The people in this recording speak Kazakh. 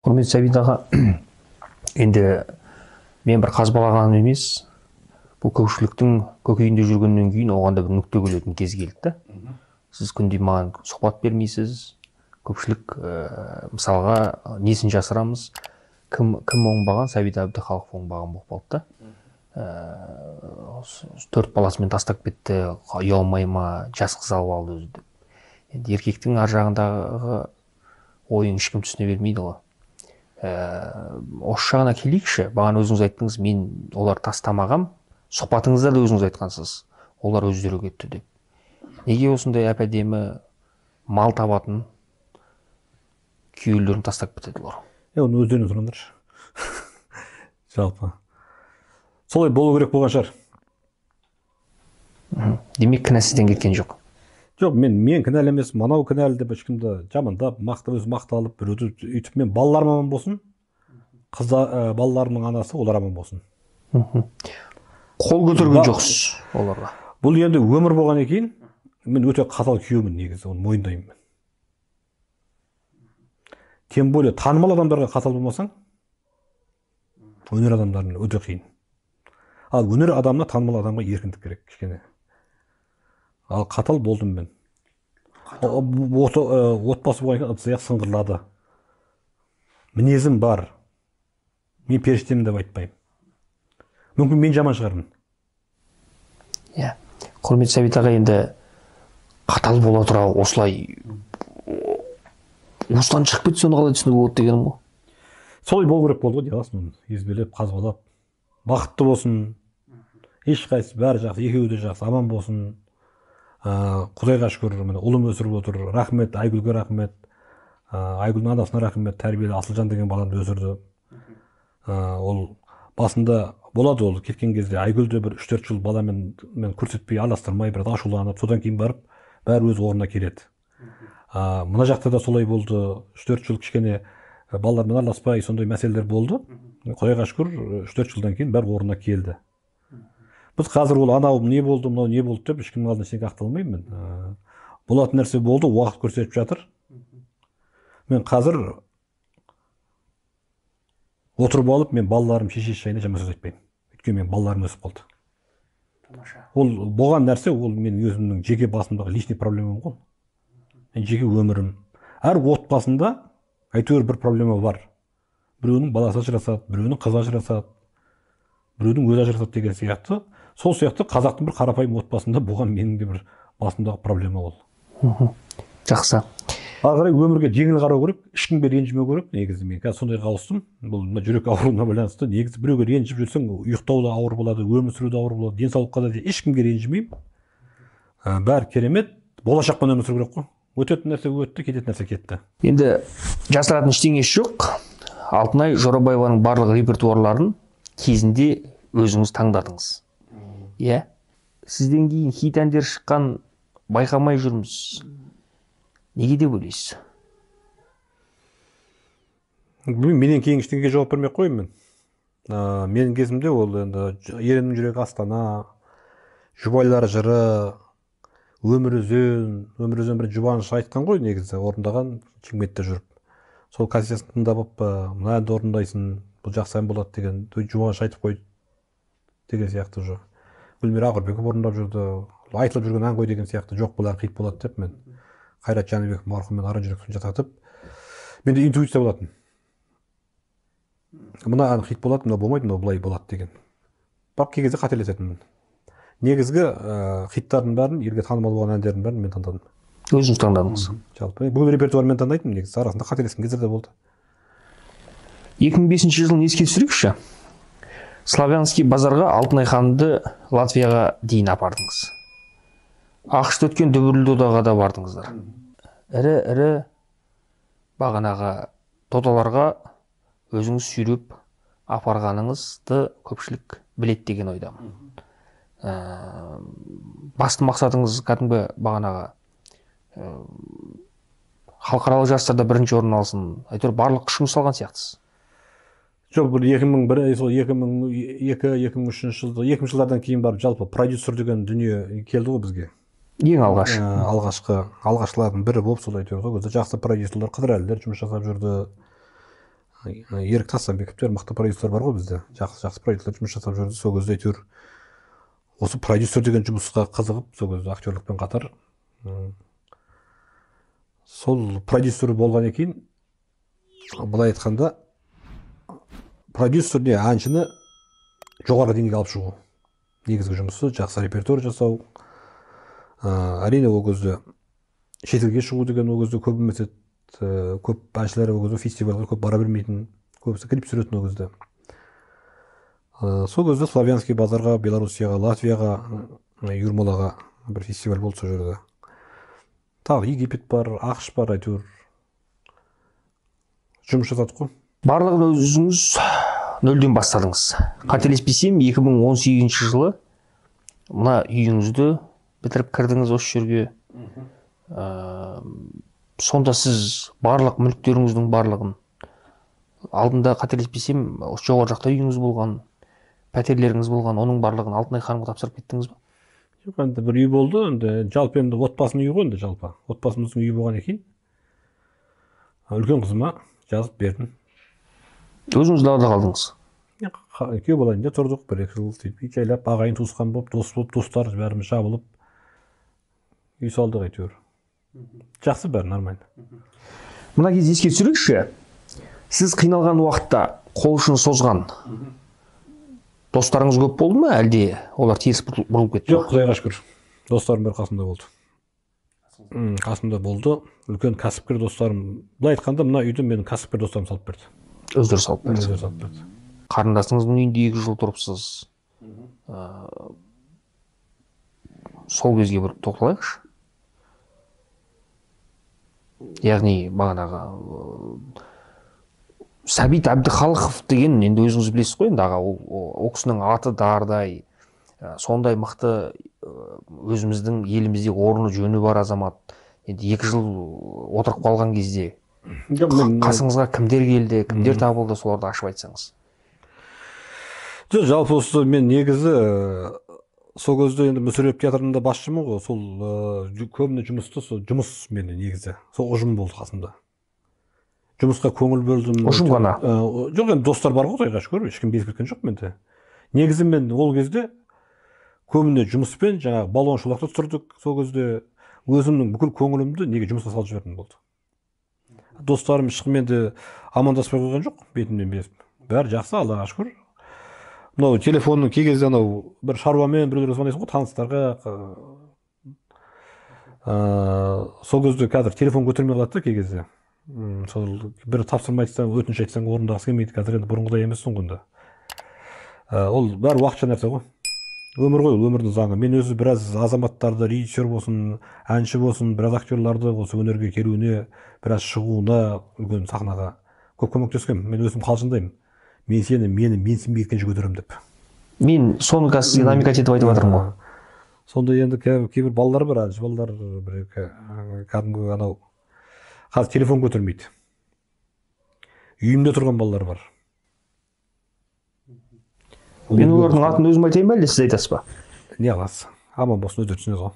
Құрметті Сәбит аға, енді мен бір қазбалағаным емес, бұл көпшіліктің көкейінде жүргеннен кейін оған да бір нүкте келетін кез келді. Сіз күнде маған сұхбат бермейсіз, көпшілік мысалға несін жасырамыз, кім оңбаған, Сәбит Әбдіхалық оңбаған болып қалды да. 4 баласымен тастап кетті, ұялмай ма, жас қыз алып алды өзі деп. Енді еркектің ар жағындағы ойын ешкім түсіне бермейді ғой. Осы жағына келейікші, бағана өзіңіз айттыңыз, мен олар тастамағам, сұхбатыңызда да өзіңіз айтқансыз, олар өздері кетті деп. Неге осындай әп-әдемі мал табатын күйеулерін тастап кетеді олар? Оны өздеріне сұраңдаршы. Жалпы. Солай болу керек болған шығар. Демек, кінә сізден кеткен жоқ. Жоқ, мен кінәлі емес, манау кінәлі деп ешкімді жамандап, өзі мақталып, біреуді үйтіп, мен балаларым аман болсын, балаларымның анасы олар аман болсын. Қол көтерген жоқсыз оларға. Бұл енді өмір болған екен, мен өте қатал күйеумін негізі, оны мойындаймын. Тем более танымал адамдарға қатал болмасаң, өнер адамдарына өте қиын. Ал өнер адамына танымал адамға еркіндік керек кішкене. Ал қатал болдым мен. Отбасы болған екен ыдыс-аяқ сыңғырлады. Мінезім бар. Мен періштемін деп айтпаймын. Мүмкін мен жаман шығармын. Құрметті Сәбит аға, енді қатал бола тұра осылай осыдан шығып кетсе, оны қалай түсінуге болады дегенім ғой. Солай болу керек болды ғой, деласын, езбелеп, қазбалап. Бақытты болсын. Ешқайсысы бәрі жақсы, екеуі де жақсы, аман болсын. Құдайға шүкір, ұлым өсіріп отыр. Рахмет, Айгүлге рахмет. Айгүлдің анасына рахмет, тәрбиелі Асылжан деген баланы өсірді. Ол басында болады, ол кеткен кезде Айгүлді бір 3-4 жыл баламен көрсетпей, араластырмай, бір ашуланып, содан кейін барып, бәрі өз орнына келеді. Мына жақта да солай болды. 3-4 жыл кішкене балалармен араласпай, сондай мәселелер болды. Құдайға шүкір, 3-4 жылдан кейін бәрі орнына келді. Біз қазір ол анау не болды, мынау не болды деп ешкімнің алдына ештеңе ақталмаймын. Болатын нәрсе болды, уақыт көрсетіп жатыр. Мен қазір отырып алып, мен балаларым шеше жайына жаман сөз айтпаймын. Өйткені мен балаларым өсіп қалды. Ол болған нәрсе, ол менің өзімнің жеке басымдағы личный проблемам ғой. Жеке өмірім. Әр отбасында әйтеуір бір проблема бар. Біреуінің баласы ажырасады, біреуінің қызы ажырасады, біреудің өзі ажырасады деген сияқты. Сол сияқты қазақтың бір қарапайым отбасында болған менің де бір басымдағы проблема ол. Жақсы. Ары қарай өмірге жеңіл қарау керек, ешкімге ренжімеу керек. Негізі мен қазір сондайға ауыстым. Бұл жүрек ауруына байланысты. Негізі біреуге ренжіп жүрсең, ұйықтау да ауыр болады, өмір сүру де ауыр болады, денсаулыққа да ешкімге ренжімеймін. Бәрі керемет. Болашақпен өмір сүру керек қой. Өтетін нәрсе өтті, кететін нәрсе кетті. Енді жасыратын ештеңесі жоқ. Алтынай Жорабаеваның барлық репертуарларын кезінде өзіңіз таңдадыңыз. Сізден кейін хит әндер шыққан байқамай жүрміз. Неге деп ойлайсыз? Менен кейін ештеңеге жауап бермей қоймын. Менің кезімде ол енді Ереннің жүрегі Астана, Жұбайлар жыры, Өмір өзен бір жұбаныш айтқан ғой, негізі орындаған Шымкентте жүріп. Сол кассетасын тыңдап, мына әнді орындайсың, бұл жақсы ән болады деген, жұбаныш айтып қой деген сияқты жоқ. Гүлмира Ақырбеков орындап жүрді, айтылып жүрген ән ғой деген сияқты, жоқ бұл ән хит болады деп мен Қайрат Жәнібеков марқұммен аранжировкасын жасатып, менде интуиция болатын. Мына ән хит болады, мына болмайды, мына былай болады деген. Бірақ кей кезде қателесетінмін. Негізгі хиттардың бәрін, елге танымал болған әндердің бәрін мен таңдадым. Өзіңіз таңдадыңыз. Жалпы бұл репертуармен таңдайтын, негізі арасында қателескен кездер де болды. 2005 жылын еске түсірейікші. Славянский базарға Алтынай ханымды Латвияға дейін апардыңыз. Ақшта өткен дүбірлі додаға да бардыңыздар. Ірі бағанағы додаларға өзіңіз сүйреп апарғаныңызды көпшілік білет деген ойдамын. Басты мақсатыңыз кәдімгі бағанағы халықаралық жарыстарда бірінші орын алсын, әйтеуір барлық күшіңіз салған сияқтысыз. Жоқ, бұл 2002-2003 жылдардан кейін барып жалпы продюсер деген дүние келді ғой бізге. Ең алғаш. Алғашқылардың бірі болып солай айтып ғой. Жақсы продюсерлер, Қыдырәлілер жұмыс жасап жүрді. Ерік Тастанбековтер мықты продюсер бар ғой бізде. Жақсы продюсер жұмыс жасап жүрді. Сол кезде әйтеуір осы продюсер деген жұмысқа қызығып, сол кезде актерлікпен қатар сол продюсер болғаннан кейін, былай айтқанда, продюсер не әншіні жоғары деңгейге алып шығу. Негізгі жұмысы жақсы репертуар жасау. Әрине ол кезде шетелге шығу деген ол кезде көп емес еді. Көп әншілер ол кезде фестивальға көп бара бермейтін, көбісі клип түсіретін ол кезде. Сол кезде Славянский базарға, Белоруссияға, Латвияға, Юрмалаға бір фестиваль болды сол жерде. Тағы Египет бар, ақш бар, әйтеуір жұмыс жасадық қой. Барлығын өзіңіз нөлден бастадыңыз. Қателеспесем, 2018 жылы мына үйіңізді бітіріп кірдіңіз осы жерге. Сонда сіз барлық мүліктеріңіздің барлығын, алдында қателеспесем, жоғары жақта үйіңіз болған, пәтерлеріңіз болған, оның барлығын Алтынай ханымға тапсырып кеттіңіз ба? Жоқ, енді бір үй болды, енді жалпы енді отбасының үйі ғой, енді жалпы. Отбасымыздың үйі болғаннан кейін үлкен қызыма жазып бердім. Өзіңіз далада қалдыңыз? Күйеу балайында тұрдық, 1-2 жыл сөйтіп, жайлап ағайын туысқан болып, дос болып, достар бәріміз жабылып, үй салдық әйтеуір. Жақсы бәрі нормально. Мына кезде еске түсірейікші, сіз қиналған уақытта қол ұшын созған достарыңыз көп болды ма, әлде олар теріс бұрылып кетті? Жоқ, Құдайға шүкір. Достарым бәрі қасымда болды. Қасымда болды. Үлкен кәсіпкер достарым. Былай айтқанда, мына үйді менің кәсіпкер достарым салып берді. Өздері салып берді. Қарындасыңыздың үйінде 2 жыл тұрыпсыз. Сол кезге бір тоқталайықшы. Яғни бағанағы Сәбит Әбдіхалықов деген, енді өзіңіз білесіз ғой, енді аға, ол кісінің аты дардай, сондай мықты өзіміздің елімізде орны жөні бар азамат. Енді 2 жыл отырып қалған кезде қасыңызға кімдер келді, кімдер табылды, соларды ашып айтсаңыз. Жалпы осы мен негізі сол кезде енді Мүсіреп театрында басшымын ғой, сол көбіне жұмысты, сол жұмыс мені негізі, сол ұжым болды қасымда. Жұмысқа көңіл бөлдім. Ұжым ғана? Жоқ, енді достар бар ғой, Құдайға шүкір, ешкім безіп кеткен жоқ менде. Негізі мен ол кезде көбіне жұмыспен, жаңағы балуан шолақта тұрдық, сол кезде өзімнің бүкіл көңілімді неге жұмысқа салып жібердім болды. Достарым ешкіммен амандаспай қойған жоқ, бетімнен безіп. Бәрі жақсы, Аллаға шүкір. Мынау телефонның кей кезде анау бір шаруамен біреулерге звондайсың ғой, таныстарға. Сол кезде қазір телефон көтермей қалады кей кезде. Сол бір тапсырма айтсаң, өтініш айтсаң орындағысы келмейді. Қазір енді бұрынғыдай емессің ғой. Ол бәрі уақытша нәрсе ғой. Өмір ғой, өмірдің заңы. Мен өзі біраз азаматтарды, режиссер болсын, әнші болсын, біраз актерларды осы өнерге келуіне, біраз шығуына, үлкен сахнаға көп көмектескен. Мен өзім қалжыңдаймын. Мен сені менсінбей кеткенше көтеремін деп. Мен соны қазір сізге намекать етіп айтып жатырмын ғой. Сонда енді кейбір балалар бар, әнші балалар, кәдімгі анау қазір телефон көтермейді. Үйімде тұрған балалар бар. Мен олардың атын өзім айтайын ба, әлде сіз айтасыз ба? Не аласыз? Аман болсын, өздері түсінеді ғой.